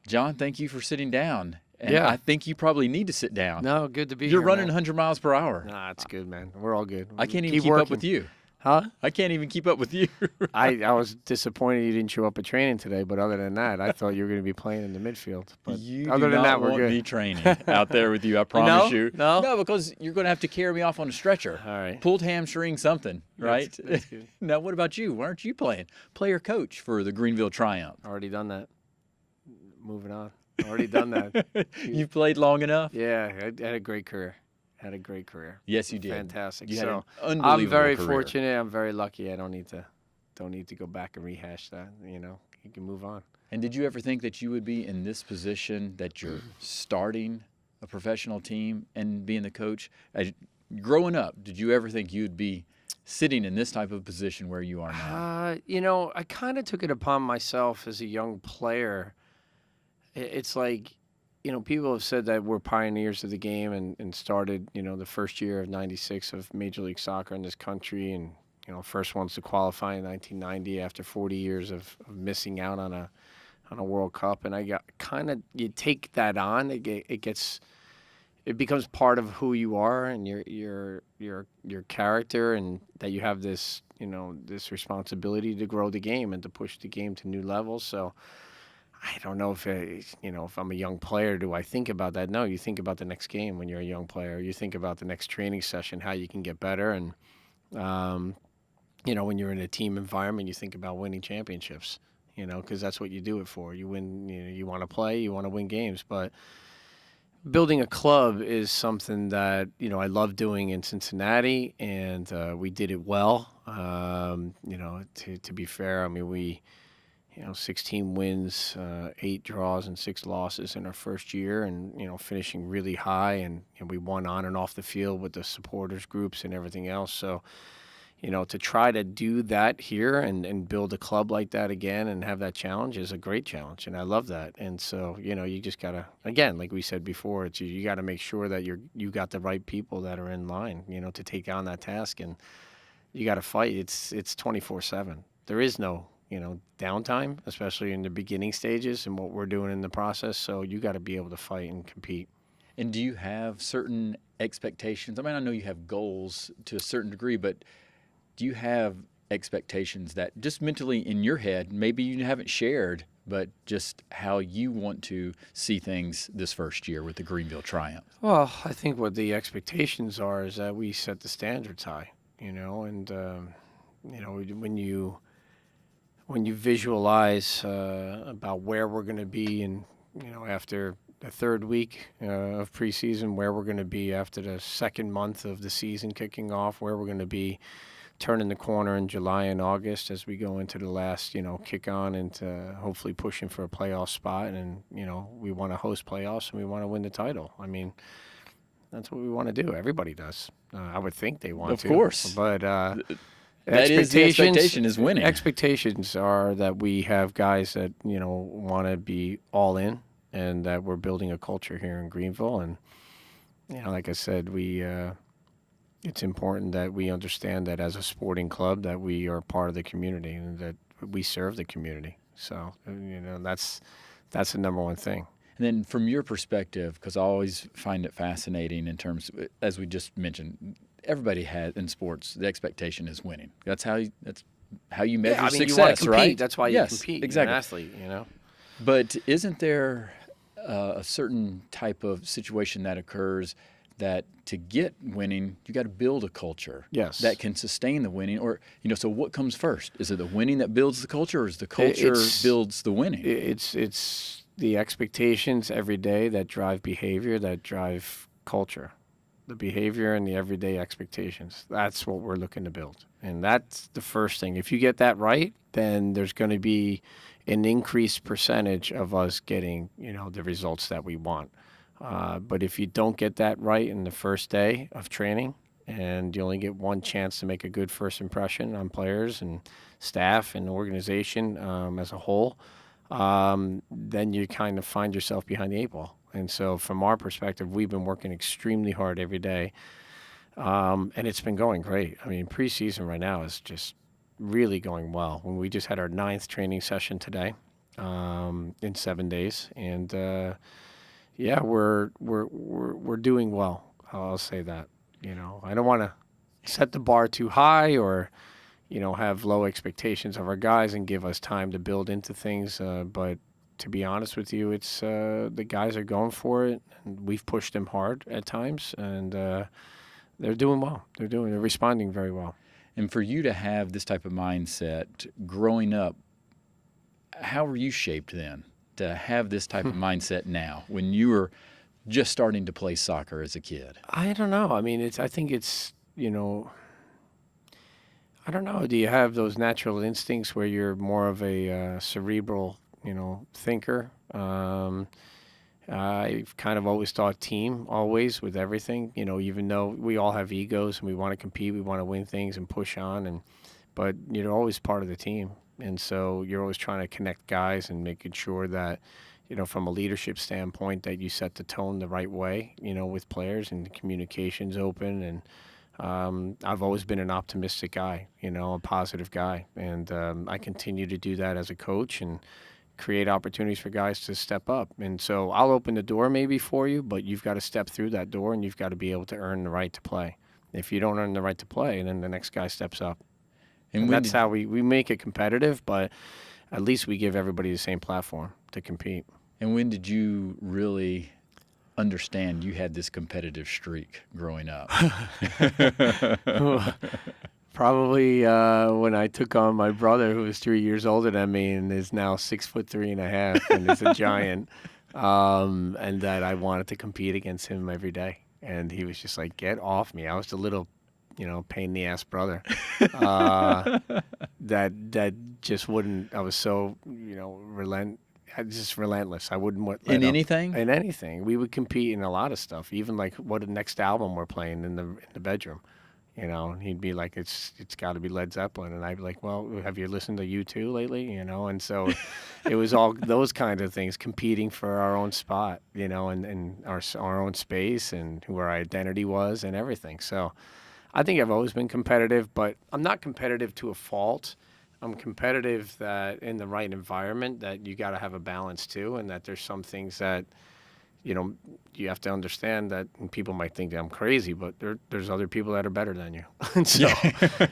John, thank you for sitting down. And Yeah. I think you probably need to sit down. No, good to be You're here, running man. 100 miles per hour. Nah, it's good, man. We're all good. I can't even keep up with you. Huh? I can't even keep up with you. I was disappointed you didn't show up at training today, but other than that, I thought you were going to be playing in the midfield. But You other do than not that, we're want good. me training out there with you, I promise you. No? No, because you're going to have to carry me off on a stretcher. All right. Pulled hamstring, something, right? That's good. Now, what about you? Why aren't you playing? Player coach for the Greenville Triumph. Already done that. Moving on. Already done that. You've played long enough? Yeah, I had a great career. Yes, you did. Fantastic. You had So an I'm unbelievable very career. fortunate. I'm very lucky. I don't need to go back and rehash that. You can move on. And did you ever think that you would be in this position, that you're starting a professional team and being the coach? Growing up, did you ever think you'd be sitting in this type of position where you are now? I kind of took it upon myself as a young player. It's like, people have said that we're pioneers of the game and started, the first year of '96 of Major League Soccer in this country, and first ones to qualify in 1990 after 40 years of missing out on a World Cup. And I got you take that on, it becomes part of who you are and your character, and that you have this this responsibility to grow the game and to push the game to new levels. So I don't know if if I'm a young player, do I think about that? No, you think about the next game when you're a young player. You think about the next training session, how you can get better, and when you're in a team environment, you think about winning championships. Because that's what you do it for. You win. You want to play. You want to win games, but building a club is something that I love doing in Cincinnati, and we did it well. To be fair, I mean we 16 wins, 8 draws, and 6 losses in our first year, and finishing really high, and we won on and off the field with the supporters groups and everything else. So to try to do that here and build a club like that again and have that challenge is a great challenge, and I love that. And so you just gotta, again, like we said before, it's you got to make sure that you got the right people that are in line to take on that task, and you got to fight. It's 24/7. There is no downtime, especially in the beginning stages and what we're doing in the process. So you got to be able to fight and compete. And do you have certain expectations? I mean, I know you have goals to a certain degree, but do you have expectations that just mentally in your head, maybe you haven't shared, but just how you want to see things this first year with the Greenville Triumph? Well, I think what the expectations are is that we set the standards high, and when you visualize about where we're going to be, and after the third week of preseason, where we're going to be after the second month of the season kicking off, where we're going to be turning the corner in July and August as we go into the last kick on into hopefully pushing for a playoff spot, and we want to host playoffs and we want to win the title. I mean, that's what we want to do. Everybody does. I would think they want to. Of course. But that is the expectation, is winning. Expectations are that we have guys that want to be all in, and that we're building a culture here in Greenville. And like I said, it's important that we understand that as a sporting club that we are part of the community and that we serve the community. So that's the number one thing. And then from your perspective, because I always find it fascinating in terms, as we just mentioned, everybody has in sports, the expectation is winning. That's how you measure success, you want to compete. right? That's why you compete. Exactly. You're an athlete, But isn't there a certain type of situation that occurs that to get winning, you got to build a culture that can sustain the winning? Or, so what comes first? Is it the winning that builds the culture, or is the culture builds the winning? It's the expectations every day that drive behavior, that drive culture. The behavior and the everyday expectations. That's what we're looking to build. And that's the first thing. If you get that right, then there's going to be an increased percentage of us getting, the results that we want. But if you don't get that right in the first day of training, and you only get one chance to make a good first impression on players and staff and organization as a whole, then you kind of find yourself behind the 8 ball. And so from our perspective, we've been working extremely hard every day, and it's been going great. I mean, preseason right now is just really going well. When we just had our 9th training session today, in 7 days, and yeah, we're doing well. I'll say that. I don't want to set the bar too high or have low expectations of our guys and give us time to build into things. But to be honest with you, it's the guys are going for it, and we've pushed them hard at times, and they're doing well. They're responding very well. And for you to have this type of mindset growing up, how were you shaped then to have this type of mindset now when you were just starting to play soccer as a kid? I don't know. I mean, I think it's, I don't know. Do you have those natural instincts where you're more of a cerebral, thinker? I've kind of always thought team, always with everything. Even though we all have egos and we want to compete, we want to win things and push on, but you're always part of the team, and so you're always trying to connect guys and making sure that, from a leadership standpoint, that you set the tone the right way, with players and the communication's open. And I've always been an optimistic guy, a positive guy. And I continue to do that as a coach and create opportunities for guys to step up. And so I'll open the door maybe for you, but you've got to step through that door and you've got to be able to earn the right to play. If you don't earn the right to play, then the next guy steps up. And that's how we make it competitive, but at least we give everybody the same platform to compete. And when did you really understand you had this competitive streak growing up? Probably when I took on my brother, who was 3 years older than me and is now 6'3.5" and is a giant, and that I wanted to compete against him every day. And he was just like, "Get off me!" I was the little, pain in the ass brother that just wouldn't. I was so just relentless. I wouldn't let in up. anything. In anything, we would compete in a lot of stuff. Even like what the next album we're playing in the bedroom. And he'd be like, it's got to be Led Zeppelin. And I'd be like, well, have you listened to U2 lately? And so it was all those kind of things, competing for our own spot, and our own space and who our identity was and everything. So I think I've always been competitive, but I'm not competitive to a fault. I'm competitive that in the right environment that you got to have a balance too, and that there's some things that, you have to understand that, and people might think that I'm crazy, but there's other people that are better than you. And so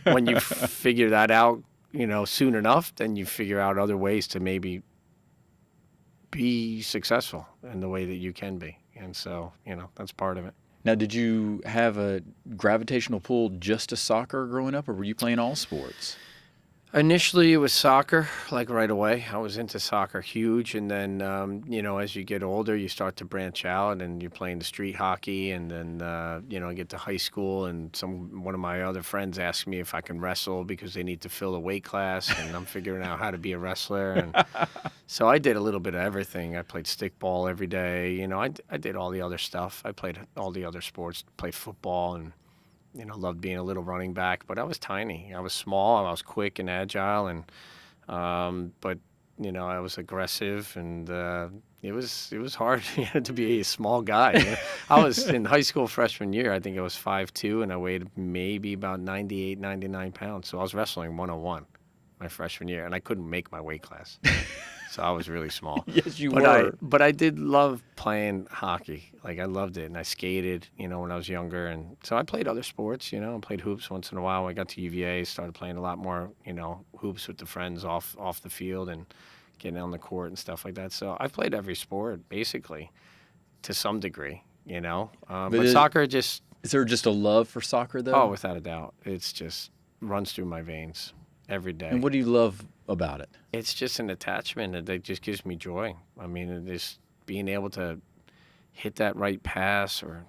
when you figure that out, soon enough, then you figure out other ways to maybe be successful in the way that you can be. And so, that's part of it. Now, did you have a gravitational pull just to soccer growing up, or were you playing all sports? Initially, it was soccer, like right away. I was into soccer huge. And then, as you get older, you start to branch out and you're playing the street hockey. And then, I get to high school and one of my other friends asked me if I can wrestle because they need to fill a weight class. And I'm figuring out how to be a wrestler. And so I did a little bit of everything. I played stickball every day. I did all the other stuff. I played all the other sports, played football and loved being a little running back, but I was tiny. I was small. I was quick and agile, and but I was aggressive, and it was hard to be a small guy. I was in high school freshman year. I think I was 5'2", and I weighed maybe about 98, 99 pounds. So I was wrestling 101 my freshman year, and I couldn't make my weight class. So I was really small. Yes, you were. But I did love playing hockey. Like, I loved it. And I skated, when I was younger. And so I played other sports, I played hoops once in a while. When I got to UVA, started playing a lot more, hoops with the friends off the field and getting on the court and stuff like that. So I played every sport, basically, to some degree, But soccer just... Is there just a love for soccer, though? Oh, without a doubt. It's just runs through my veins every day. And what do you love about it? It's just an attachment that just gives me joy. I mean, just being able to hit that right pass or,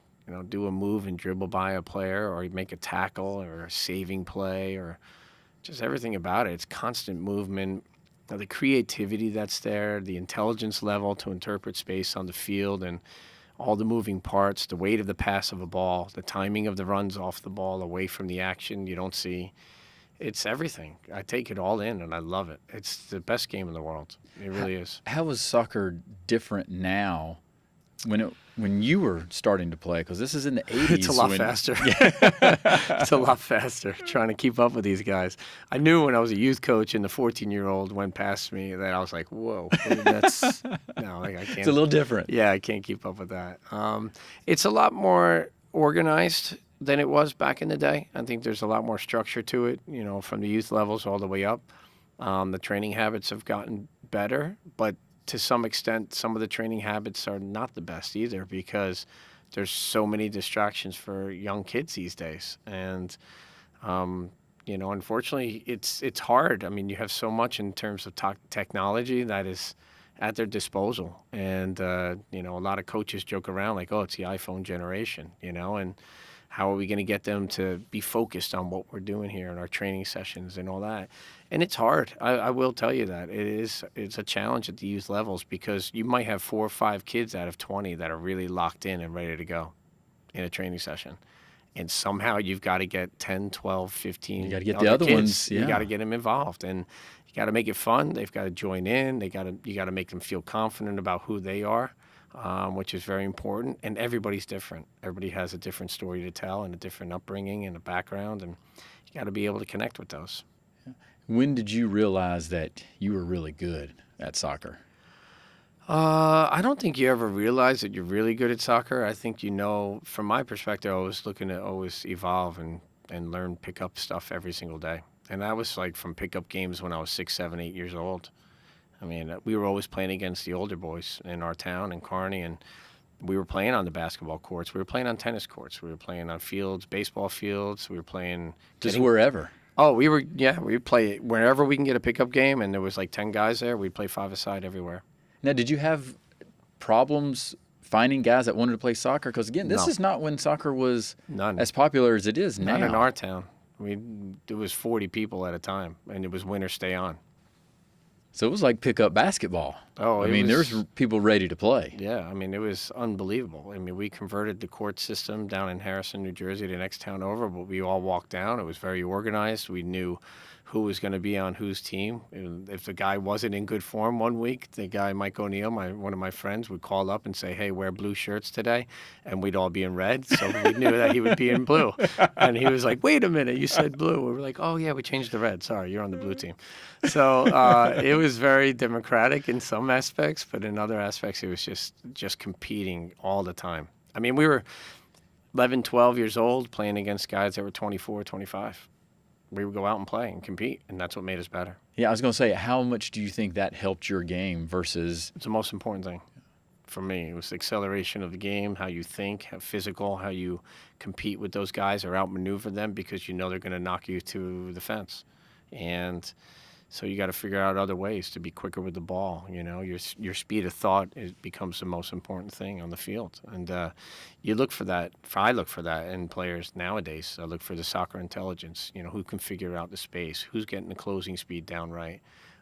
do a move and dribble by a player or make a tackle or a saving play or just everything about it. It's constant movement, the creativity that's there, the intelligence level to interpret space on the field and all the moving parts, the weight of the pass of a ball, the timing of the runs off the ball away from the action you don't see. It's everything. I take it all in, and I love it. It's the best game in the world. It really is. How is soccer different now when you were starting to play, because this is in the 80s. It's a lot faster. It's a lot faster trying to keep up with these guys. I knew when I was a youth coach and the 14-year-old went past me that I was like, whoa, that's no, I can't. It's a little different. Yeah, I can't keep up with that. It's a lot more organized than it was back in the day. I think there's a lot more structure to it, from the youth levels all the way up. The training habits have gotten better, but to some extent, some of the training habits are not the best either because there's so many distractions for young kids these days. And, unfortunately, it's hard. I mean, you have so much in terms of technology that is at their disposal. And, a lot of coaches joke around like, oh, it's the iPhone generation, and how are we going to get them to be focused on what we're doing here in our training sessions and all that? And it's hard. I will tell you that. It's a challenge at the youth levels because you might have 4 or 5 kids out of 20 that are really locked in and ready to go in a training session. And somehow you've got to get 10, 12, 15 You got to get the other kids. ones. Yeah. You got to get them involved. And you got to make it fun. They've got to join in. You got to make them feel confident about who they are. Which is very important. And everybody's different. Everybody has a different story to tell and a different upbringing and a background, and you got to be able to connect with those. When did you realize that you were really good at soccer? I don't think you ever realize that you're really good at soccer. I think from my perspective, I was looking to always evolve and learn, pick up stuff every single day. And that was like from pickup games when I was 6, 7, 8 years old. I mean, we were always playing against the older boys in our town in Kearney, and we were playing on the basketball courts. We were playing on tennis courts. We were playing on fields, baseball fields. We were playing just wherever. Oh, we'd play wherever we can get a pickup game, and there was like 10 guys there. We'd play 5-a-side everywhere. Now, did you have problems finding guys that wanted to play soccer? Because, again, this is not when soccer was as popular as it is now. Not in our town. There was 40 people at a time, and it was win or stay on. So it was like pickup basketball. Oh, I mean, there's people ready to play. Yeah, I mean, it was unbelievable. I mean, we converted the court system down in Harrison, New Jersey, the next town over, but we all walked down. It was very organized. We knew who was going to be on whose team. And if the guy wasn't in good form one week, the guy, Mike O'Neill, one of my friends, would call up and say, hey, wear blue shirts today, and we'd all be in red. So we knew that he would be in blue. And he was like, wait a minute, you said blue. We were like, oh, yeah, we changed the red. Sorry, you're on the blue team. So it was very democratic in some aspects, but in other aspects, it was just competing all the time. I mean, we were 11, 12 years old playing against guys that were 24, 25. We would go out and play and compete, and that's what made us better. Yeah, I was going to say, how much do you think that helped your game versus... It's the most important thing for me. It was the acceleration of the game, how you think, how physical, how you compete with those guys or outmaneuver them because you know they're going to knock you to the fence. And so you got to figure out other ways to be quicker with the ball. Your speed of thought becomes the most important thing on the field. And you look for that. I look for that in players nowadays. I look for the soccer intelligence, who can figure out the space, who's getting the closing speed down right.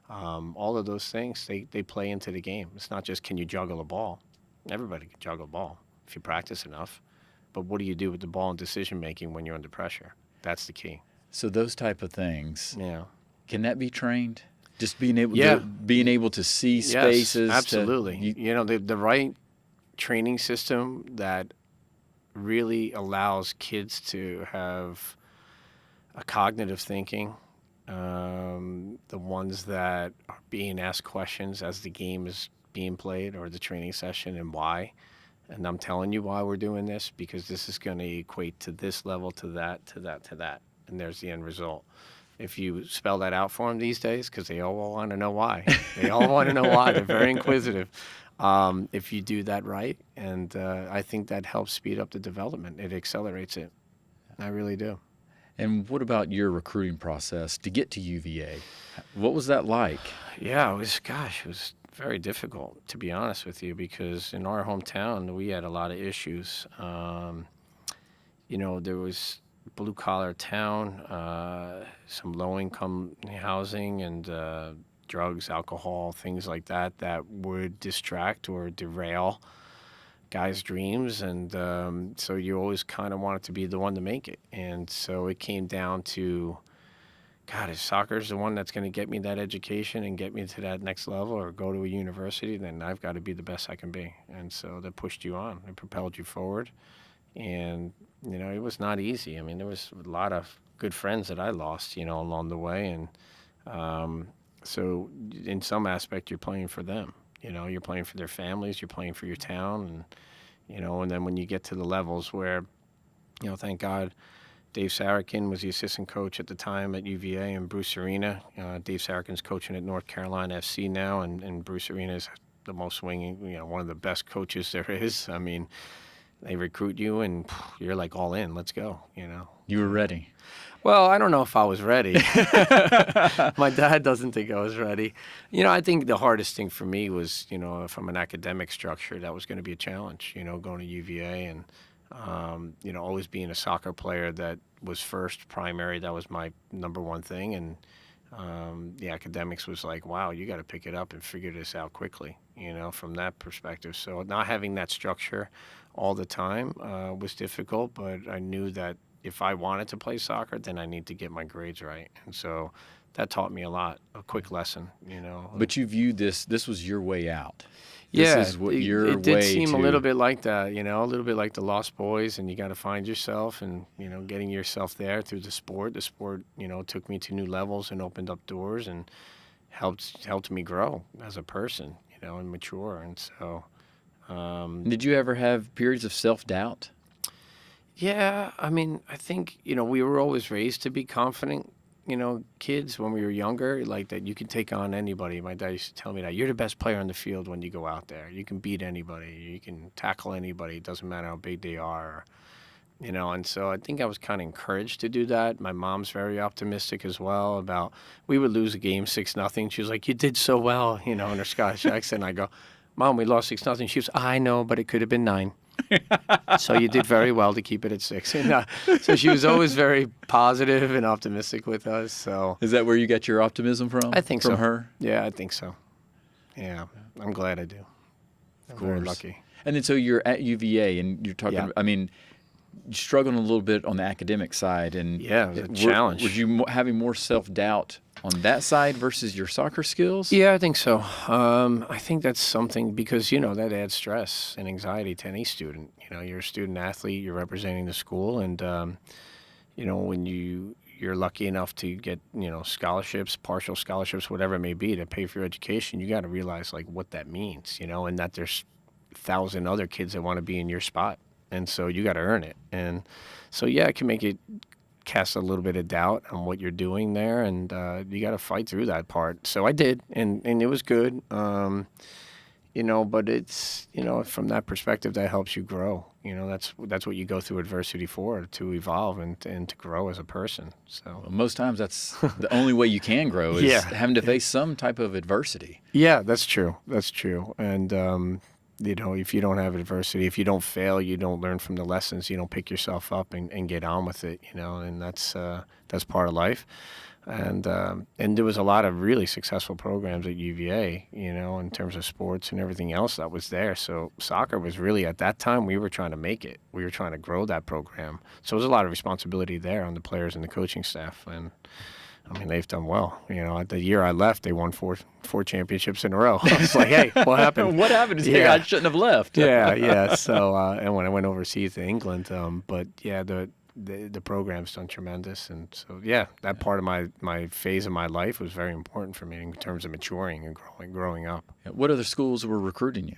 All of those things, they play into the game. It's not just can you juggle a ball. Everybody can juggle a ball if you practice enough. But what do you do with the ball and decision-making when you're under pressure? That's the key. So those type of things. Yeah. Can that be trained? Just being able to see spaces. Yes, absolutely. The right training system that really allows kids to have a cognitive thinking. The ones that are being asked questions as the game is being played or the training session and why. And I'm telling you why we're doing this because this is going to equate to this level, to that, to that, to that. And there's the end result. If you spell that out for them these days, because they all want to know why. They all want to know why. They're very inquisitive. If you do that right, and I think that helps speed up the development. It accelerates it. I really do. And what about your recruiting process to get to UVA? What was that like? Yeah, it was very difficult, to be honest with you, because in our hometown, we had a lot of issues. There was blue-collar town, some low-income housing and drugs, alcohol, things like that would distract or derail guys' dreams. And so you always kind of wanted to be the one to make it. And so it came down to God, if soccer's the one that's going to get me that education and get me to that next level or go to a university, then I've got to be the best I can be. And so that pushed you on. It propelled you forward. And, it was not easy. I mean, there was a lot of good friends that I lost, along the way. And so in some aspect, you're playing for them. You're playing for their families. You're playing for your town. And then when you get to the levels where, thank God, Dave Sarakin was the assistant coach at the time at UVA, and Bruce Arena. Dave Sarakin's coaching at North Carolina FC now, and Bruce Arena is the most swinging, one of the best coaches there is. I mean, they recruit you, and you're like all in. Let's go. You were ready. Well, I don't know if I was ready. My dad doesn't think I was ready. I think the hardest thing for me was, from an academic structure, that was going to be a challenge. Going to UVA and. Always being a soccer player that was first primary, that was my number one thing. And the academics was like, wow, you got to pick it up and figure this out quickly, from that perspective. So not having that structure all the time was difficult, but I knew that if I wanted to play soccer, then I need to get my grades right. And so that taught me a lot, a quick lesson, But you viewed this was your way out. Yeah, this is what it did seem a little bit like that, a little bit like the Lost Boys, and you got to find yourself and, getting yourself there through the sport. The sport, took me to new levels and opened up doors and helped me grow as a person, and mature. And so. Did you ever have periods of self-doubt? Yeah, I mean, I think, we were always raised to be confident. Kids when we were younger, like that you can take on anybody. My dad used to tell me that you're the best player on the field when you go out there. You can beat anybody. You can tackle anybody. It doesn't matter how big they are. And so I think I was kind of encouraged to do that. My mom's very optimistic as well about, we would lose a game 6-0. She was like, you did so well, in her Scottish accent. I go, Mom, we lost 6-0. She was, I know, but it could have been 9. So you did very well to keep it at 6. And, so she was always very positive and optimistic with us. So is that where you got your optimism from? I think from so. Her? Yeah, I think so. Yeah, I'm glad I do. I'm very lucky. And then so you're at UVA, and you're talking. Yeah. I mean, you're struggling a little bit on the academic side, and yeah, it was a challenge. Was you having more self-doubt on that side versus your soccer skills? Yeah, I think so. I think that's something because, that adds stress and anxiety to any student. You're a student athlete, you're representing the school, and, when you're lucky enough to get, scholarships, partial scholarships, whatever it may be, to pay for your education, you got to realize, like, what that means, and that there's 1,000 other kids that want to be in your spot. And so you got to earn it. And so, yeah, it can make it cast a little bit of doubt on what you're doing there, and you got to fight through that part. So I did, and it was good. But it's, from that perspective, that helps you grow. That's what you go through adversity for, to evolve and to grow as a person. So well, most times that's the only way you can grow is having to face some type of adversity. Yeah, that's true. That's true. And if you don't have adversity, if you don't fail, you don't learn from the lessons, you don't pick yourself up and get on with it, and that's part of life. And there was a lot of really successful programs at UVA, in terms of sports and everything else that was there. So soccer was really, at that time, we were trying to make it. We were trying to grow that program. So there was a lot of responsibility there on the players and the coaching staff. And I mean, they've done well. The year I left, they won four championships in a row. I was like, hey, what happened? What happened? I shouldn't have left. Yeah. So, and when I went overseas to England, but yeah, the program's done tremendous. And so, yeah, that part of my phase of my life was very important for me in terms of maturing and growing up. What other schools were recruiting you?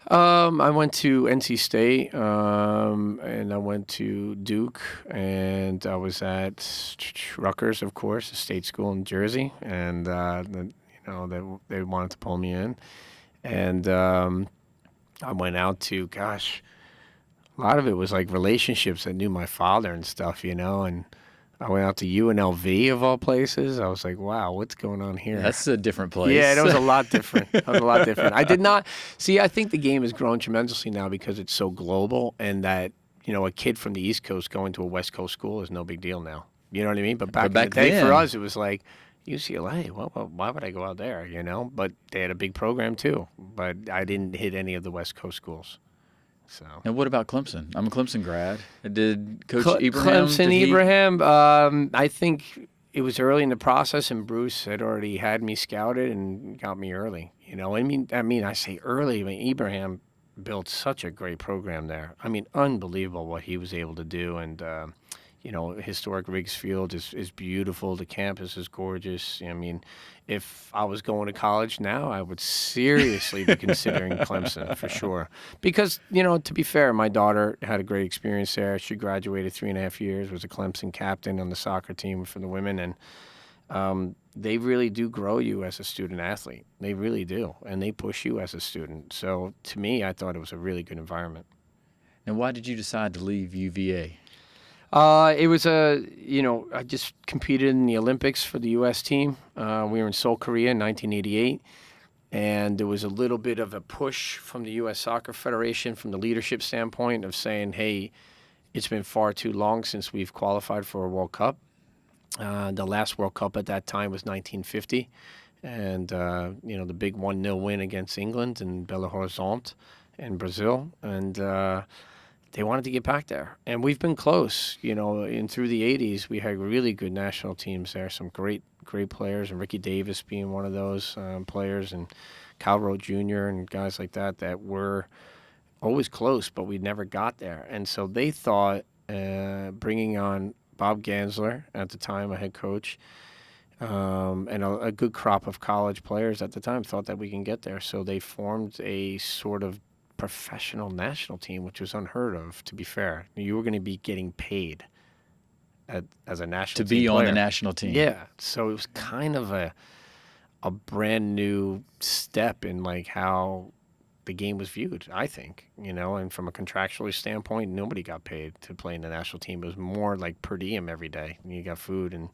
I went to NC State, and I went to Duke, and I was at Rutgers, of course, a state school in Jersey, and they wanted to pull me in, and I went out to, a lot of it was like relationships that knew my father and stuff, and I went out to UNLV of all places. I was like, wow, what's going on here? That's a different place. Yeah, it was a lot different. I did not see. I think the game has grown tremendously now because it's so global, and that a kid from the East Coast going to a West Coast school is no big deal now. You know what I mean? But back in the day, then, for us, it was like UCLA. Well, why would I go out there? But they had a big program too. But I didn't hit any of the West Coast schools. So. And what about Clemson? I'm a Clemson grad. Did Coach Ibrahim? Ibrahim, I think it was early in the process, and Bruce had already had me scouted and got me early. I say early. I mean, Ibrahim built such a great program there. I mean, unbelievable what he was able to do. And historic Riggs Field is beautiful. The campus is gorgeous. I mean, if I was going to college now, I would seriously be considering Clemson for sure. Because, to be fair, my daughter had a great experience there. She graduated 3.5 years, was a Clemson captain on the soccer team for the women. And they really do grow you as a student athlete. They really do. And they push you as a student. So to me, I thought it was a really good environment. Now, why did you decide to leave UVA? It was I just competed in the Olympics for the U.S. team. We were in Seoul, Korea in 1988. And there was a little bit of a push from the U.S. Soccer Federation from the leadership standpoint of saying, hey, it's been far too long since we've qualified for a World Cup. The last World Cup at that time was 1950. And, the big 1-0 win against England and Belo Horizonte and Brazil. And they wanted to get back there. And we've been close, and through the 80s, we had really good national teams there, some great players, and Ricky Davis being one of those players, and Kyle Rowe Jr. and guys like that were always close, but we never got there. And so they thought bringing on Bob Gansler, at the time a head coach, and a good crop of college players at the time, thought that we can get there. So they formed a sort of professional national team, which was unheard of, to be fair. You were going to be getting paid as a national team to be player. On the national team. Yeah. So it was kind of a brand new step in like how the game was viewed, I think, and from a contractual standpoint, nobody got paid to play in the national team. It was more like per diem every day. You got food, and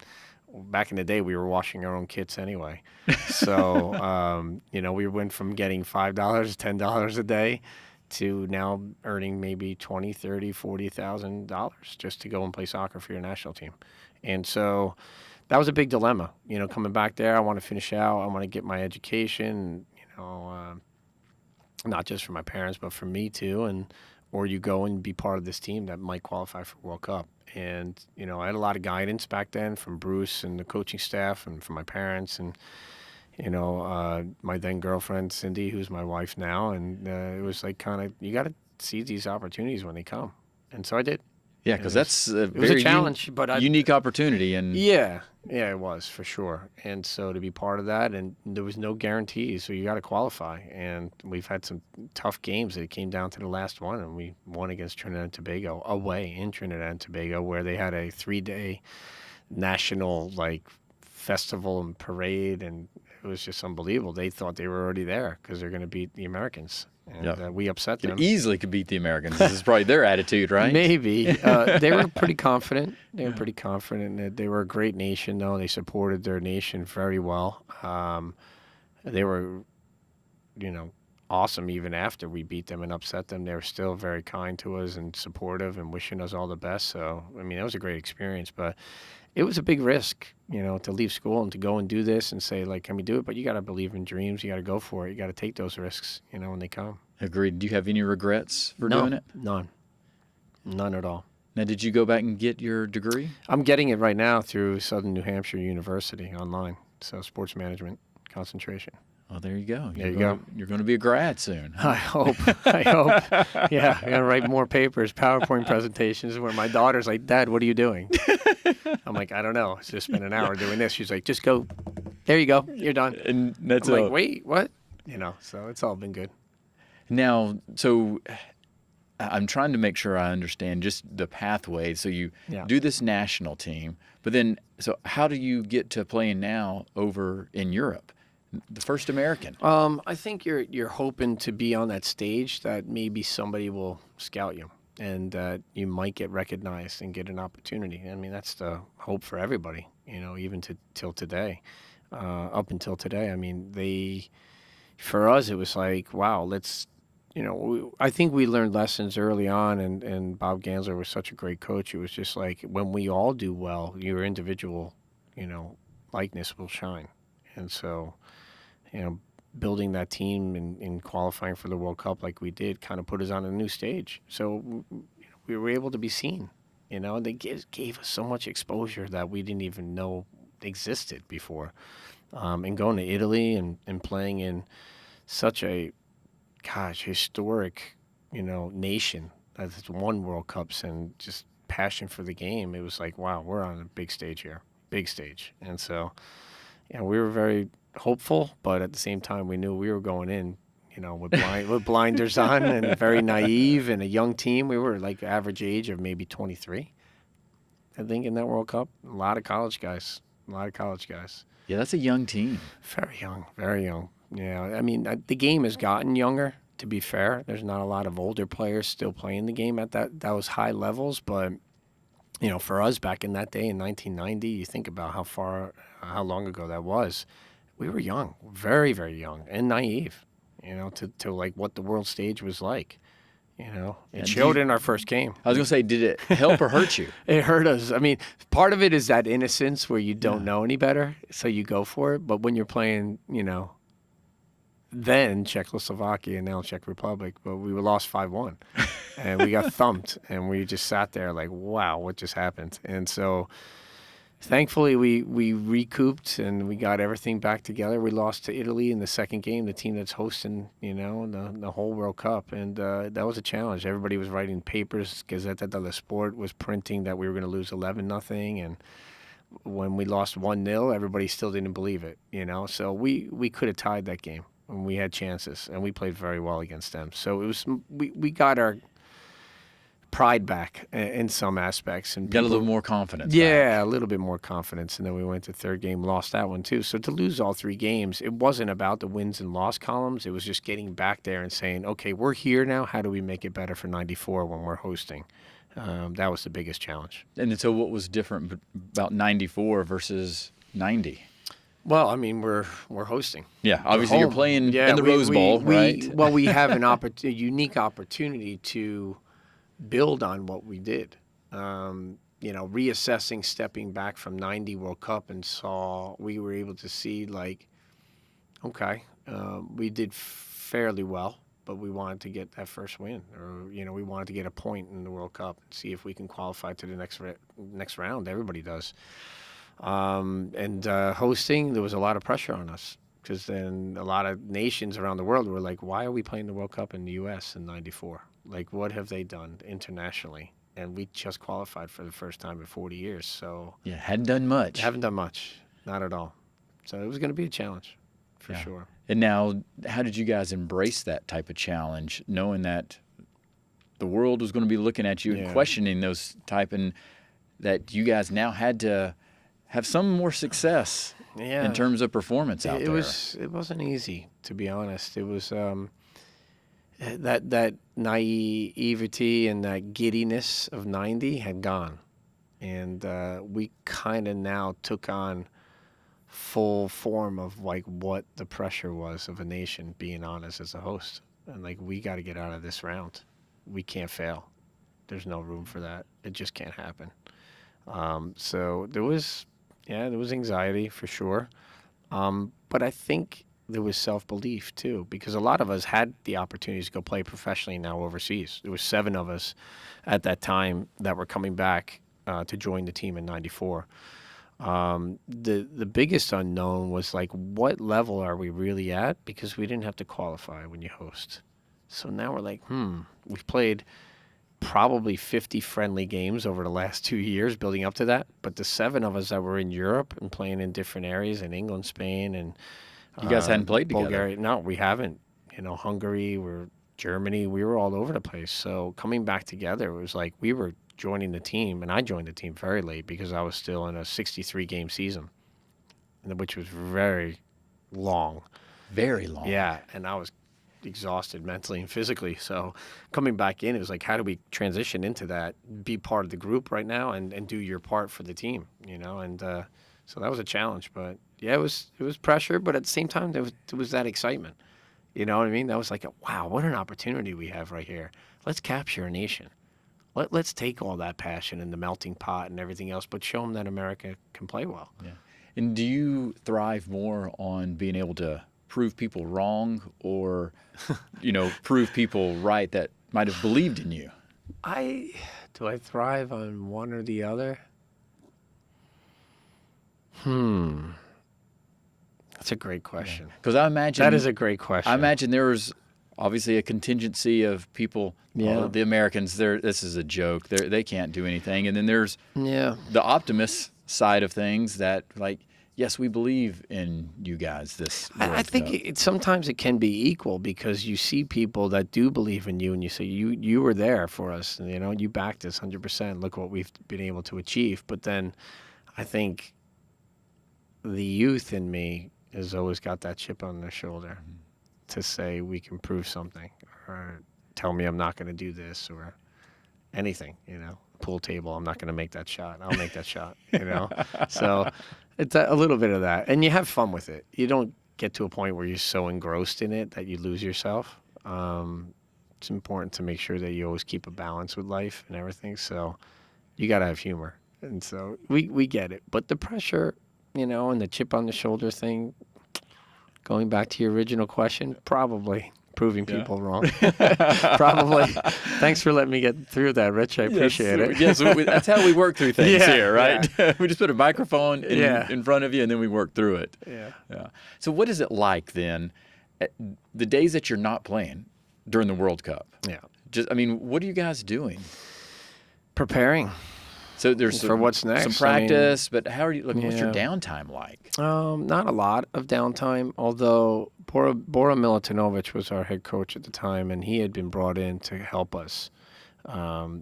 back in the day, we were washing our own kits anyway. So, we went from getting $5, $10 a day to now earning maybe $20,000, $30,000, $40,000 just to go and play soccer for your national team. And so that was a big dilemma, coming back there. I want to finish out. I want to get my education, not just for my parents, but for me too. Or you go and be part of this team that might qualify for World Cup. And, I had a lot of guidance back then from Bruce and the coaching staff and from my parents and, my then girlfriend, Cindy, who's my wife now. And it was like you got to seize these opportunities when they come. And so I did. Yeah, because that's a it was very a challenge, but unique opportunity. And yeah, it was for sure. And so to be part of that, and there was no guarantees, so you got to qualify. And we've had some tough games. It came down to the last one, and we won against Trinidad and Tobago away in Trinidad and Tobago, where they had a 3-day national festival and parade, and it was just unbelievable. They thought they were already there because they're going to beat the Americans. And we upset them. Easily could beat the Americans. This is probably their attitude, right? Maybe. They were pretty confident. They were pretty confident that they were a great nation, though. They supported their nation very well. They were, awesome even after we beat them and upset them. They were still very kind to us and supportive and wishing us all the best. So, it was a great experience. But it was a big risk, to leave school and to go and do this and say, can we do it? But you got to believe in dreams. You got to go for it. You got to take those risks, when they come. Agreed. Do you have any regrets for doing it? None. None at all. Now, did you go back and get your degree? I'm getting it right now through Southern New Hampshire University online. So sports management concentration. Well, there you go. There you go. You're going to be a grad soon. I hope. Yeah, I got to write more papers, PowerPoint presentations where my daughter's like, Dad, what are you doing? I'm like, I don't know. It's just been an hour doing this. She's like, just go. There you go. You're done. And that's I'm like, wait, what? So it's all been good. Now, so I'm trying to make sure I understand just the pathway. So you do this national team, but then, so how do you get to playing now over in Europe? The first American. I think you're hoping to be on that stage that maybe somebody will scout you and that you might get recognized and get an opportunity. That's the hope for everybody, even till today, up until today. For us, it was like, wow, let's, I think we learned lessons early on, and Bob Gansler was such a great coach. It was just like, when we all do well, your individual, likeness will shine. And so, building that team and qualifying for the World Cup like we did kind of put us on a new stage. So we were able to be seen, and they gave us so much exposure that we didn't even know existed before. And going to Italy and playing in such a, historic, nation that's won World Cups and just passion for the game. It was like, wow, we're on a big stage here, big stage. And so, we were very hopeful, but at the same time, we knew we were going in, with blinders on and very naive and a young team. We were like average age of maybe 23, I think, in that World Cup. A lot of college guys. Yeah, that's a young team. Very young, very young. Yeah, I mean, the game has gotten younger, to be fair. There's not a lot of older players still playing the game at those high levels, but, for us back in that day in 1990, you think about how long ago that was. We were young, very, very young and naive, to like what the world stage was like. It showed in our first game. I was going to say, did it help or hurt you? It hurt us. I mean, part of it is that innocence where you don't know any better, so you go for it. But when you're playing, then Czechoslovakia and now Czech Republic, but we were lost 5-1. And we got thumped, and we just sat there like, wow, what just happened? And so thankfully we recouped and we got everything back together. We lost to Italy in the second game, the team that's hosting, the whole World Cup. And that was a challenge. Everybody was writing papers. Gazzetta dello Sport was printing that we were going to lose 11-0. And when we lost 1-0, everybody still didn't believe it, So we could have tied that game. And we had chances, and we played very well against them. So it was we got our pride back in some aspects, and got a little more confidence. Yeah, back. A little bit more confidence, and then we went to third game, lost that one too. So to lose all three games, it wasn't about the wins and loss columns. It was just getting back there and saying, okay, we're here now. How do we make it better for '94 when we're hosting? That was the biggest challenge. And so, what was different about '94 versus '90? Well, I mean, we're hosting. Yeah, obviously you're playing in the Rose Bowl, right? We have a unique opportunity to build on what we did. Reassessing, stepping back from '90 World Cup, and we were able to see like, okay, we did fairly well, but we wanted to get that first win, or we wanted to get a point in the World Cup and see if we can qualify to the next round. Everybody does. Hosting, there was a lot of pressure on us because then a lot of nations around the world were like, why are we playing the World Cup in the U.S. in '94? Like, what have they done internationally? And we just qualified for the first time in 40 years. So yeah, hadn't done much. Haven't done much. Not at all. So it was going to be a challenge for sure. And now, how did you guys embrace that type of challenge, knowing that the world was going to be looking at you and questioning those type, and that you guys now had to have some more success in terms of performance out there? It wasn't easy, to be honest. It was that naivety and that giddiness of '90 had gone, and we kind of now took on full form of like what the pressure was of a nation being on us as a host, and like, we got to get out of this round. We can't fail. There's no room for that. It just can't happen. So there was anxiety for sure. But I think there was self-belief too, because a lot of us had the opportunities to go play professionally now overseas. There was 7 of us at that time that were coming back to join the team in '94. The biggest unknown was like, what level are we really at? Because we didn't have to qualify when you host. So now we're like, we've played probably 50 friendly games over the last 2 years building up to that. But the 7 of us that were in Europe and playing in different areas in England, Spain, and you guys hadn't played together. Bulgaria. No, we haven't. Hungary, Germany, we were all over the place. So coming back together, it was like we were joining the team, and I joined the team very late because I was still in a 63-game season, which was very long. Very long. Yeah, and I was exhausted mentally and physically. So coming back in, it was like, how do we transition into that, be part of the group right now and do your part for the team, and so that was a challenge. But yeah, it was pressure, but at the same time there was that excitement. You know what I mean? That was like, wow, what an opportunity we have right here. Let's capture a nation. Let's take all that passion and the melting pot and everything else, but show them that America can play well. Yeah. And do you thrive more on being able to prove people wrong, or prove people right that might have believed in you? Do I thrive on one or the other? That's a great question. Because I imagine That is a great question. I imagine there was obviously a contingency of people. Yeah. The Americans. This is a joke. They can't do anything. And then there's Yeah. the optimist side of things that like, yes, we believe in you guys. This I World think Cup. sometimes it can be equal because you see people that do believe in you and you say, you were there for us. And, you backed us 100%. Look what we've been able to achieve. But then I think the youth in me has always got that chip on their shoulder to say we can prove something or tell me I'm not going to do this or anything, pool table, I'm not going to make that shot. I'll make that shot, So it's a little bit of that. And you have fun with it. You don't get to a point where you're so engrossed in it that you lose yourself. It's important to make sure that you always keep a balance with life and everything. So you got to have humor. And so we get it. But the pressure, and the chip on the shoulder thing, going back to your original question, probably proving people wrong. Probably. Thanks for letting me get through that, Rich. I appreciate it. Yes, that's how we work through things here, right? Yeah. We just put a microphone in front of you, and then we work through it. Yeah. So what is it like then, the days that you're not playing during the World Cup? Yeah. What are you guys doing? Preparing. So there's for what's next. Some practice, but how are you? What's your Yeah. downtime like? Not a lot of downtime, although Bora Milutinovic was our head coach at the time, and he had been brought in to help us.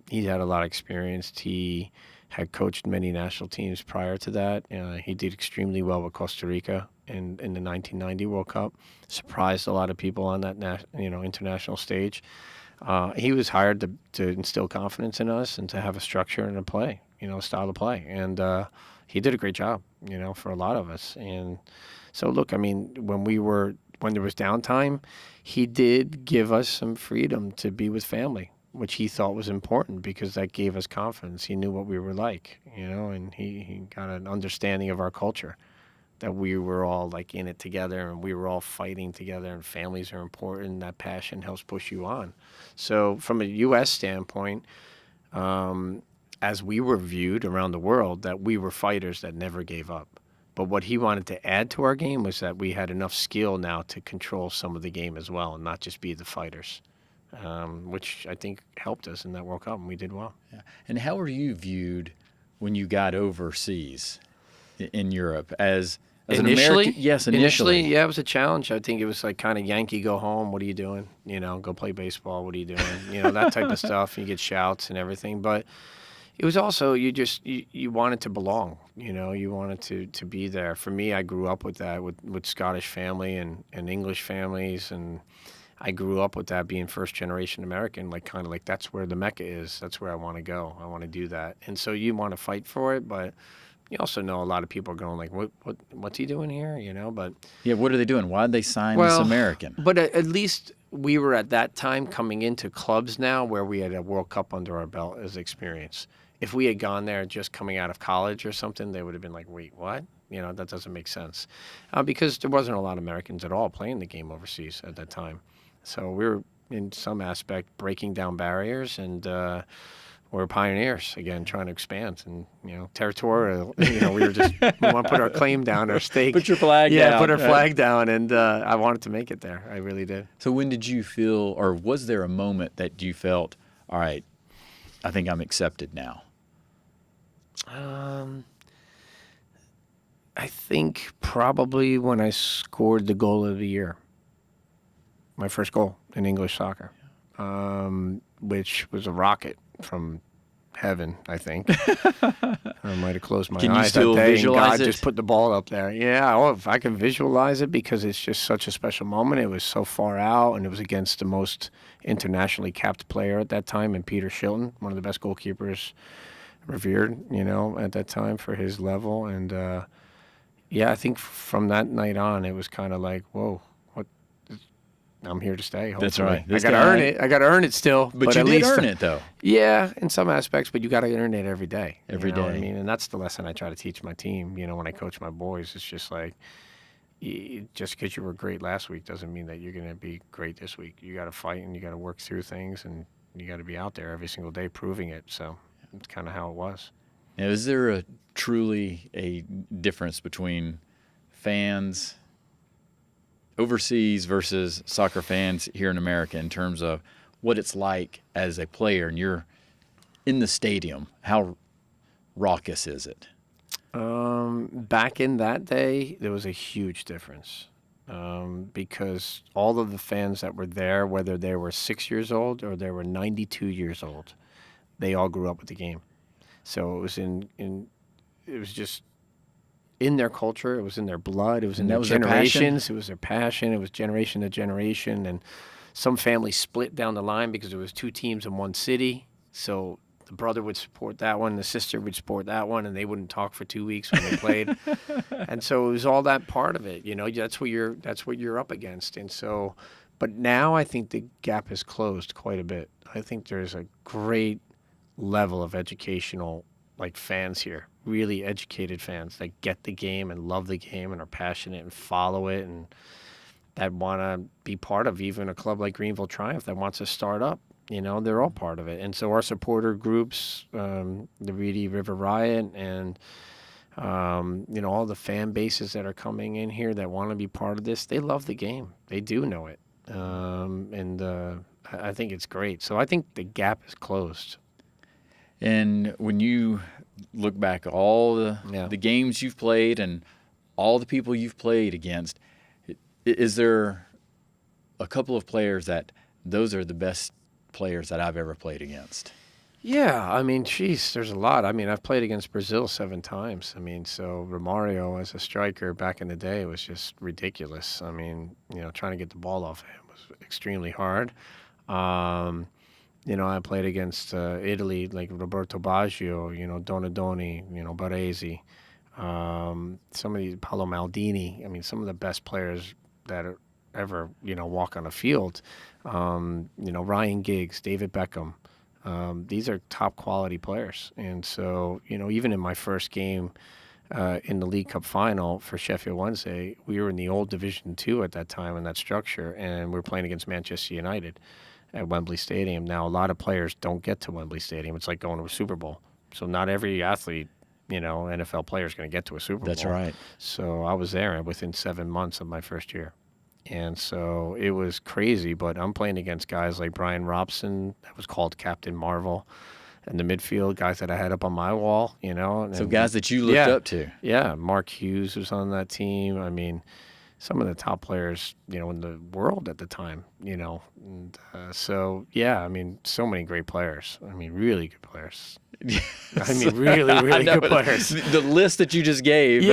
He had a lot of experience. He had coached many national teams prior to that. He did extremely well with Costa Rica in the 1990 World Cup. Surprised a lot of people on that international stage. He was hired to instill confidence in us and to have a structure and a play, style of play. And he did a great job, for a lot of us. And so, look, when there was downtime, he did give us some freedom to be with family, which he thought was important because that gave us confidence. He knew what we were like, and he got an understanding of our culture, that we were all like in it together and we were all fighting together and families are important. That passion helps push you on. So from a U.S. standpoint, as we were viewed around the world, that we were fighters that never gave up. But what he wanted to add to our game was that we had enough skill now to control some of the game as well and not just be the fighters, which I think helped us in that World Cup, and we did well. Yeah. And how were you viewed when you got overseas in Europe as an American? Yes, initially. Yeah, it was a challenge. I think it was like kind of Yankee, go home. What are you doing? Go play baseball. What are you doing? That type of stuff. You get shouts and everything. But it was also, you wanted to belong. You wanted to be there. For me, I grew up with that, with Scottish family and English families. And I grew up with that, being first generation American, kind of like that's where the Mecca is. That's where I want to go. I want to do that. And so you want to fight for it, but you also know a lot of people are going like, what's he doing here? But yeah, what are they doing? Why did they sign this American? But at least we were at that time coming into clubs now where we had a World Cup under our belt as experience. If we had gone there just coming out of college or something, they would have been like, wait, what? That doesn't make sense. Because there wasn't a lot of Americans at all playing the game overseas at that time. So we were, in some aspect, breaking down barriers, and we're pioneers, again, trying to expand. And, territorial, we want to put our claim down, our stake. Put your flag down. Yeah, put our flag down, and I wanted to make it there. I really did. So when did you feel, or was there a moment that you felt, all right, I think I'm accepted now? I think probably when I scored the goal of the year, my first goal in English soccer, which was a rocket from heaven, I think. I might have closed my eyes that day, and God just put the ball up there. Yeah, if I can visualize it, because it's just such a special moment. It was so far out, and it was against the most internationally capped player at that time, and Peter Shilton, one of the best goalkeepers revered, at that time for his level. And I think from that night on, it was kind of like, whoa, I'm here to stay. Hopefully. That's right. I got to earn it. I got to earn it still. But you did earn it, though. Yeah, in some aspects, but you got to earn it every day. Every day. What I mean, and that's the lesson I try to teach my team. When I coach my boys, it's just like, just because you were great last week doesn't mean that you're going to be great this week. You got to fight, and you got to work through things, and you got to be out there every single day proving it. So it's kind of how it was. Now, is there truly a difference between fans overseas versus soccer fans here in America in terms of what it's like as a player and you're in the stadium? How raucous is it? Back in that day, there was a huge difference because all of the fans that were there, whether they were 6 years old or they were 92 years old, they all grew up with the game. So it was it was just in their culture. It was in their blood. It was in their generations. It was their passion. It was generation to generation. And some families split down the line because there was two teams in one city. So the brother would support that one, the sister would support that one, and they wouldn't talk for 2 weeks when they played. And so it was all that part of it. You know, that's what you're up against. And so, but now I think the gap has closed quite a bit. I think there's a great level of educational fans here, really educated fans that get the game and love the game and are passionate and follow it and that want to be part of even a club like Greenville Triumph that wants to start up. You know, they're all part of it. And so our supporter groups, the Reedy River Riot and, you know, all the fan bases that are coming in here that want to be part of this, they love the game. They do know it. I think it's great. So I think the gap is closed. And when you look back at all the games you've played and all the people you've played against, is there a couple of players that those are the best players that I've ever played against? Yeah, I mean, geez, there's a lot. I mean, I've played against Brazil 7 times. I mean, so Romario as a striker back in the day was just ridiculous. I mean, you know, trying to get the ball off him was extremely hard. You know, I played against Italy, like Roberto Baggio, you know, Donadoni, you know, Baresi, some of these, Paolo Maldini. I mean, some of the best players that ever, you know, walk on a field. You know, Ryan Giggs, David Beckham. These are top quality players. And so, you know, even in my first game in the League Cup final for Sheffield Wednesday, we were in the old Division II at that time in that structure, and we were playing against Manchester United at Wembley Stadium. Now, a lot of players don't get to Wembley Stadium. It's like going to a Super Bowl. So not every athlete, you know, NFL player is going to get to a Super Bowl. That's right. So I was there within 7 months of my first year. And so it was crazy, but I'm playing against guys like Brian Robson, that was called Captain Marvel, and the midfield guys that I had up on my wall, you know. And, so guys that you looked up to. Yeah, Mark Hughes was on that team. I mean, some of the top players, you know, in the world at the time, you know. And, so, yeah, I mean, so many great players. I mean, really good players. I mean, really good players. The list that you just gave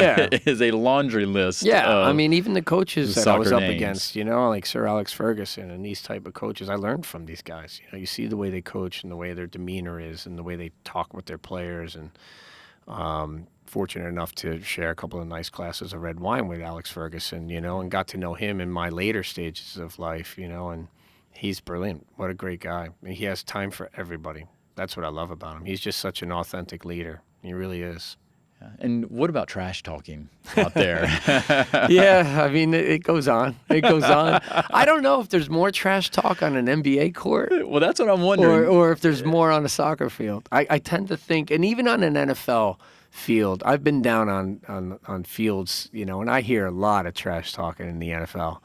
is a laundry list. Yeah, I mean, even the coaches that I was up names. against, you know, like Sir Alex Ferguson and these type of coaches, I learned from these guys. You know, you see the way they coach and the way their demeanor is and the way they talk with their players. And fortunate enough to share a couple of nice glasses of red wine with Alex Ferguson, you know, and got to know him in my later stages of life, you know, and he's brilliant. What a great guy. I mean, he has time for everybody. That's what I love about him. He's just such an authentic leader. He really is. And what about trash talking out there? Yeah, I mean, it goes on. It goes on. I don't know if there's more trash talk on an NBA court. Well, that's what I'm wondering. Or if there's more on a soccer field. I tend to think, and even on an NFL field, I've been down on fields, you know, and I hear a lot of trash talking in the NFL.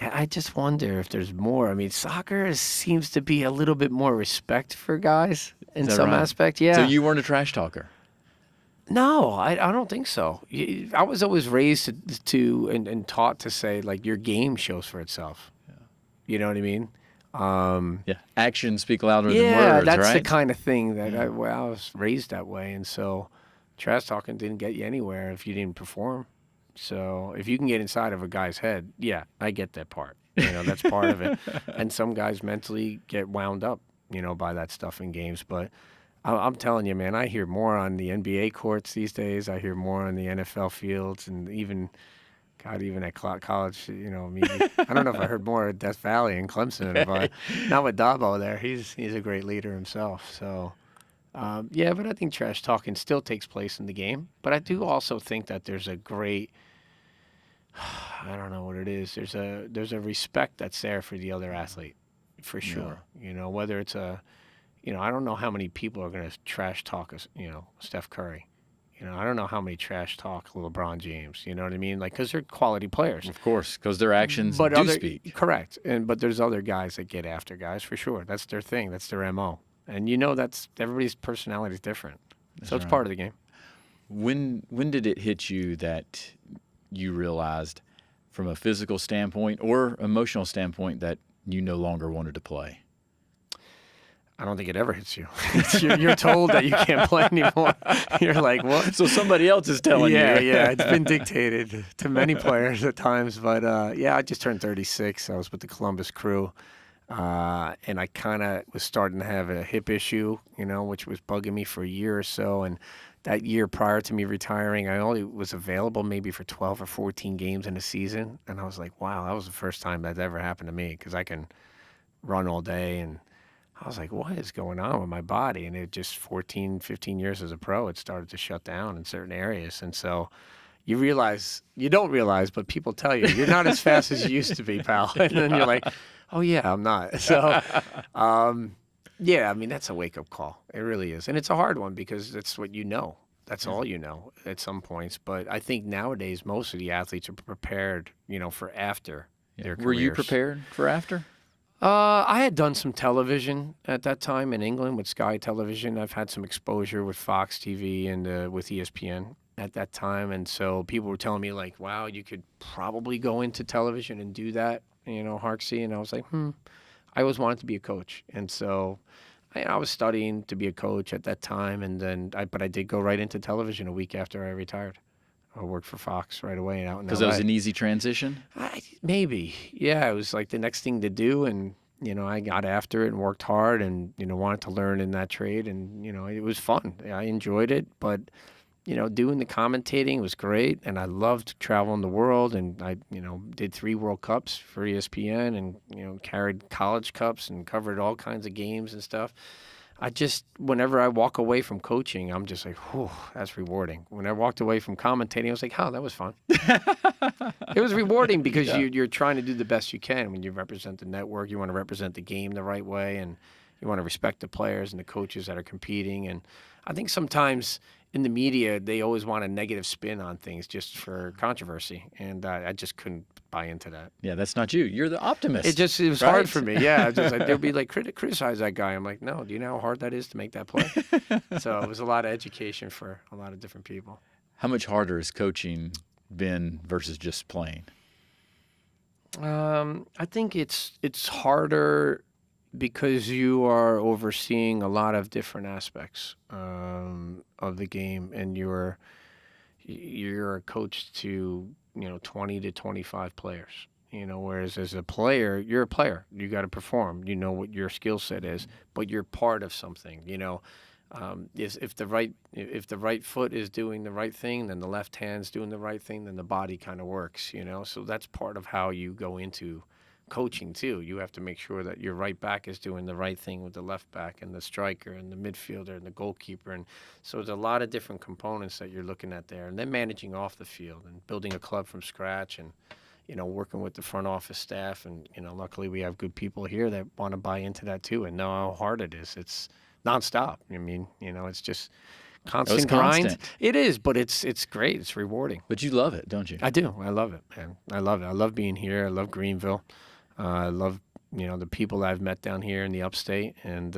I just wonder if there's more. I mean, soccer seems to be a little bit more respect for guys in some aspect. Yeah. So you weren't a trash talker? No, I don't think so. I was always raised to and taught to say, like, your game shows for itself. Yeah. You know what I mean? Yeah. Actions speak louder than words, Yeah, that's right? the kind of thing that I was raised that way. And so trash talking didn't get you anywhere if you didn't perform. So if you can get inside of a guy's head, yeah, I get that part. You know, that's part of it. And some guys mentally get wound up, you know, by that stuff in games. But I'm telling you, man, I hear more on the NBA courts these days. I hear more on the NFL fields, and even at college, you know, I don't know if I heard more at Death Valley and Clemson, but not with Dabo there. He's a great leader himself. So, yeah, but I think trash talking still takes place in the game. But I do also think that there's a great, I don't know what it is. There's a respect that's there for the other athlete, for sure. You know, whether it's a I don't know how many people are going to trash talk us, Steph Curry. I don't know how many trash talk LeBron James. You know what I mean? Like, because they're quality players. Of course, because their actions But do speak. correct. But there's other guys that get after guys for sure. That's their thing. That's their MO. And that's everybody's personality is different. So it's part of the game. When did it hit you that you realized, from a physical standpoint or emotional standpoint, that you no longer wanted to play? I don't think it ever hits you. You're told that you can't play anymore. You're like, what? So somebody else is telling you. Yeah. It's been dictated to many players at times. But, I just turned 36. I was with the Columbus Crew. And I kind of was starting to have a hip issue, which was bugging me for a year or so. And that year prior to me retiring, I only was available maybe for 12 or 14 games in a season. And I was like, wow, that was the first time that's ever happened to me, because I can run all day. And I was like, what is going on with my body? And it just 14, 15 years as a pro, it started to shut down in certain areas. And so you don't realize, but people tell you, you're not as fast as you used to be, pal. And then you're like, oh, yeah, I'm not. So, that's a wake-up call. It really is. And it's a hard one, because that's what you know. That's all you know at some points. But I think nowadays most of the athletes are prepared, for after their careers. Were you prepared for after? I had done some television at that time in England with Sky Television. I've had some exposure with Fox TV and with ESPN at that time. And so people were telling me, like, wow, you could probably go into television and do that, Harkes. And I was like, I always wanted to be a coach. And so I was studying to be a coach at that time. And then but I did go right into television a week after I retired. I worked for Fox right away out in LA. Because that was an easy transition? Maybe. Yeah, it was like the next thing to do. And, I got after it and worked hard and, wanted to learn in that trade. And, it was fun. I enjoyed it. But, doing the commentating was great. And I loved traveling the world. And I, did 3 World Cups for ESPN and, carried college cups and covered all kinds of games and stuff. Whenever I walk away from coaching, I'm just like, whew, that's rewarding. When I walked away from commentating, I was like, oh, that was fun. It was rewarding because you're trying to do the best you can. When you represent the network, you want to represent the game the right way, and you want to respect the players and the coaches that are competing. And I think sometimes in the media, they always want a negative spin on things just for controversy. And I just couldn't buy into that. Yeah, that's not you. You're the optimist. It was right? hard for me. Yeah, they'd be like, criticize that guy. I'm like, no, do you know how hard that is to make that play? So it was a lot of education for a lot of different people. How much harder has coaching been versus just playing? I think it's harder because you are overseeing a lot of different aspects of the game, and you're a coach to 20 to 25 players. Whereas as a player, you're a player. You got to perform. You know what your skill set is, but you're part of something. If the right foot is doing the right thing, then the left hand's doing the right thing, then the body kind of works. So that's part of how you go into coaching too. You have to make sure that your right back is doing the right thing with the left back, and the striker and the midfielder and the goalkeeper. And so there's a lot of different components that you're looking at there. And then managing off the field and building a club from scratch, and working with the front office staff. And luckily we have good people here that want to buy into that too and know how hard it is. It's nonstop. It's just constant grind. It is, but it's great. It's rewarding. But you love it, don't you? I do. I love it, man. I love it. I love being here. I love Greenville. I love, the people that I've met down here in the upstate. And,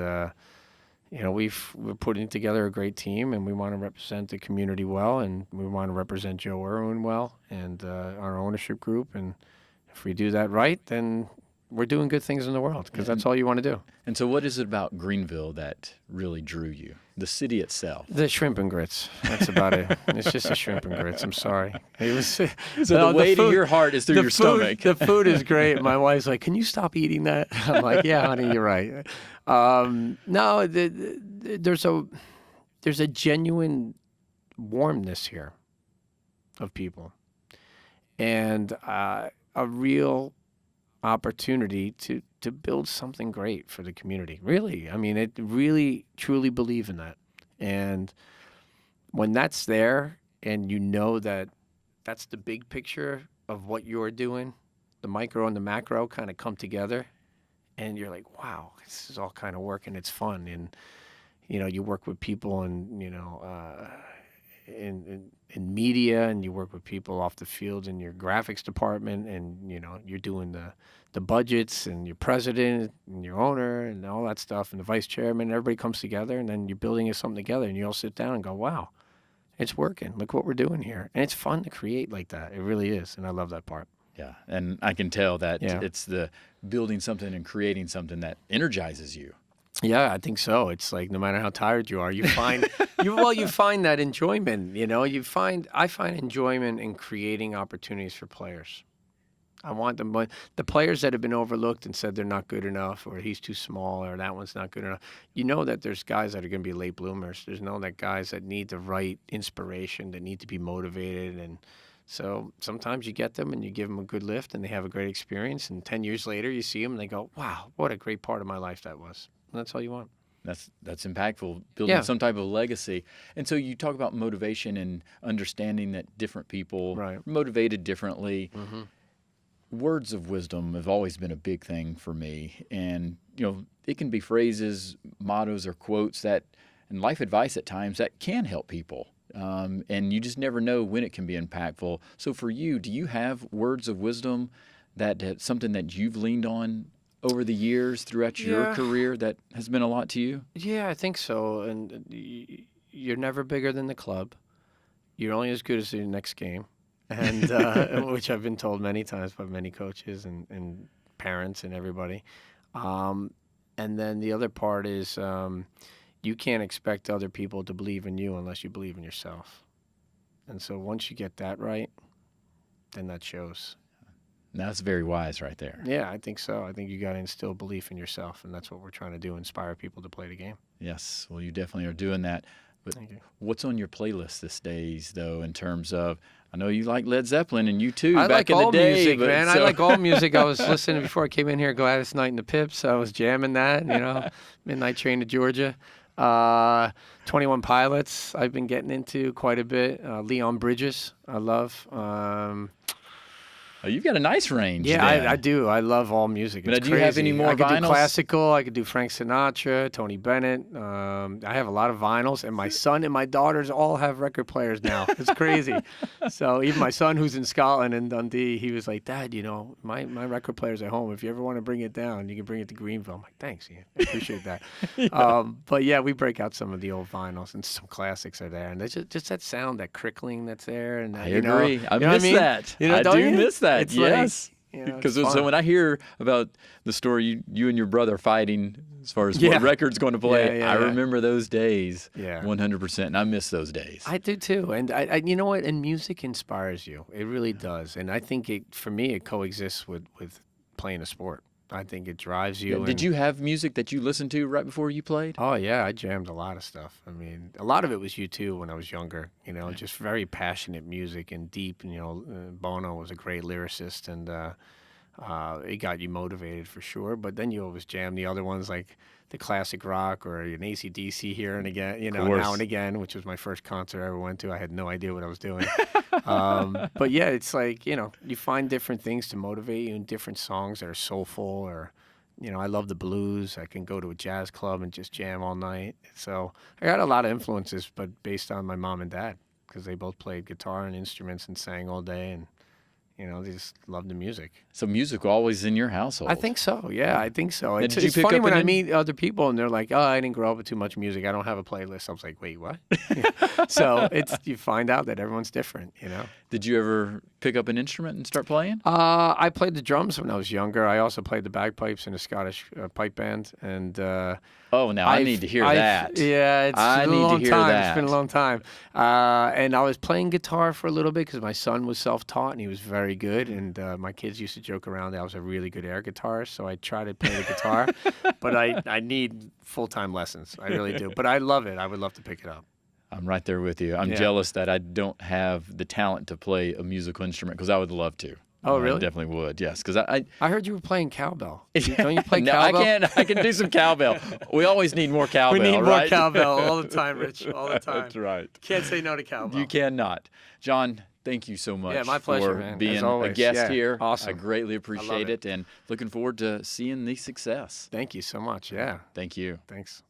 we're putting together a great team, and we want to represent the community well, and we want to represent Joe Irwin well, and our ownership group. And if we do that right, then we're doing good things in the world, because that's all you want to do. And so what is it about Greenville that really drew you? The city itself? The shrimp and grits. That's about it. It's just the shrimp and grits. I'm sorry. It was. So the way to your heart is through your stomach. The food is great. My wife's like, can you stop eating that? I'm like, yeah, honey, you're right. No, there's a genuine warmness here of people, and a real opportunity to build something great for the community. Really. I mean, it really, truly believe in that. And when that's there, and that that's the big picture of what you're doing, the micro and the macro kind of come together, and you're like, wow, this is all kind of work and it's fun. And, you work with people and, in media, and you work with people off the field in your graphics department, and, you're doing the budgets, and your president and your owner and all that stuff, and the vice chairman, and everybody comes together, and then you're building something together, and you all sit down and go, wow, it's working. Look what we're doing here. And it's fun to create like that. It really is. And I love that part. Yeah, and I can tell that it's the building something and creating something that energizes you. Yeah, I think so. It's like no matter how tired you are, you find you find that enjoyment. I find enjoyment in creating opportunities for players. I want them, the players that have been overlooked and said they're not good enough, or he's too small, or that one's not good enough. That there's guys that are going to be late bloomers. There's that guys that need the right inspiration, that need to be motivated, and so sometimes you get them and you give them a good lift, and they have a great experience. And 10 years later, you see them and they go, "Wow, what a great part of my life that was." And that's all you want. That's impactful, building some type of legacy. And so you talk about motivation and understanding that different people are motivated differently. Mm-hmm. Words of wisdom have always been a big thing for me. And, it can be phrases, mottos, or quotes and life advice at times that can help people. And you just never know when it can be impactful. So for you, do you have words of wisdom that's something that you've leaned on over the years throughout your career that has been a lot to you? Yeah, I think so. And you're never bigger than the club. You're only as good as your next game. And which I've been told many times by many coaches and parents and everybody. And then the other part is you can't expect other people to believe in you unless you believe in yourself. And so once you get that right, then that shows. That's very wise right there. Yeah, I think so. I think you got to instill belief in yourself, and that's what we're trying to do, inspire people to play the game. Yes, well, you definitely are doing that. But what's on your playlist these days, though, in terms of, I know you like Led Zeppelin, and you too, back in the day. Music, man. I like all music. I was listening before I came in here, Gladys Knight and the Pips. I was jamming that, Midnight Train to Georgia. 21 Pilots, I've been getting into quite a bit. Leon Bridges, I love. Oh, you've got a nice range. Yeah, I do. I love all music. It's do you have any more vinyls? I could do classical. I could do Frank Sinatra, Tony Bennett. I have a lot of vinyls, and my son and my daughters all have record players now. It's crazy. So even my son, who's in Scotland in Dundee, he was like, "Dad, my record player's at home. If you ever want to bring it down, you can bring it to Greenville." I'm like, "Thanks, Ian. I appreciate that." But yeah, we break out some of the old vinyls, and some classics are there, and there's just that sound, that crickling that's there. And I agree. I miss that. I do miss that. It's yes, because so when I hear about the story you and your brother fighting as far as what record's going to play, I remember those days 100%, and I miss those days. I do too, and I you know what? And music inspires you. It really does, and I think for me it coexists with playing a sport. I think it drives you. Did you have music that you listened to right before you played? Oh, yeah. I jammed a lot of stuff. I mean, a lot of it was U2 when I was younger, just very passionate music and deep. Bono was a great lyricist, and it got you motivated for sure. But then you always jam the other ones like the classic rock or an AC/DC here and again, now and again, which was my first concert I ever went to. I had no idea what I was doing. But yeah, it's like, you find different things to motivate you and different songs that are soulful or, I love the blues. I can go to a jazz club and just jam all night. So I got a lot of influences, but based on my mom and dad, because they both played guitar and instruments and sang all day, and they just love the music. So music always in your household? I think so. Yeah, I think so. It's funny when I meet other people and they're like, "Oh, I didn't grow up with too much music. I don't have a playlist." I was like, "Wait, what?" So you find out that everyone's different. Did you ever pick up an instrument and start playing? I played the drums when I was younger. I also played the bagpipes in a Scottish pipe band. And I need to hear that. Yeah, it's been a long time. It's been a long time. And I was playing guitar for a little bit because my son was self-taught and he was very good. And my kids used to joke around that I was a really good air guitarist, so I try to play the guitar. But I need full-time lessons. I really do. But I love it. I would love to pick it up. I'm right there with you. I'm jealous that I don't have the talent to play a musical instrument because I would love to. Oh, really? I definitely would, yes. Because I heard you were playing cowbell. Don't you play cowbell? I can do some cowbell. We always need more cowbell, We need right? more cowbell all the time, Rich, all the time. That's right. Can't say no to cowbell. You cannot. John, thank you so much my pleasure, for man, as being a always. guest Yeah, here. awesome. I greatly appreciate it. it and looking forward to seeing the success. Thank you so much. Yeah. Thank you. Thanks.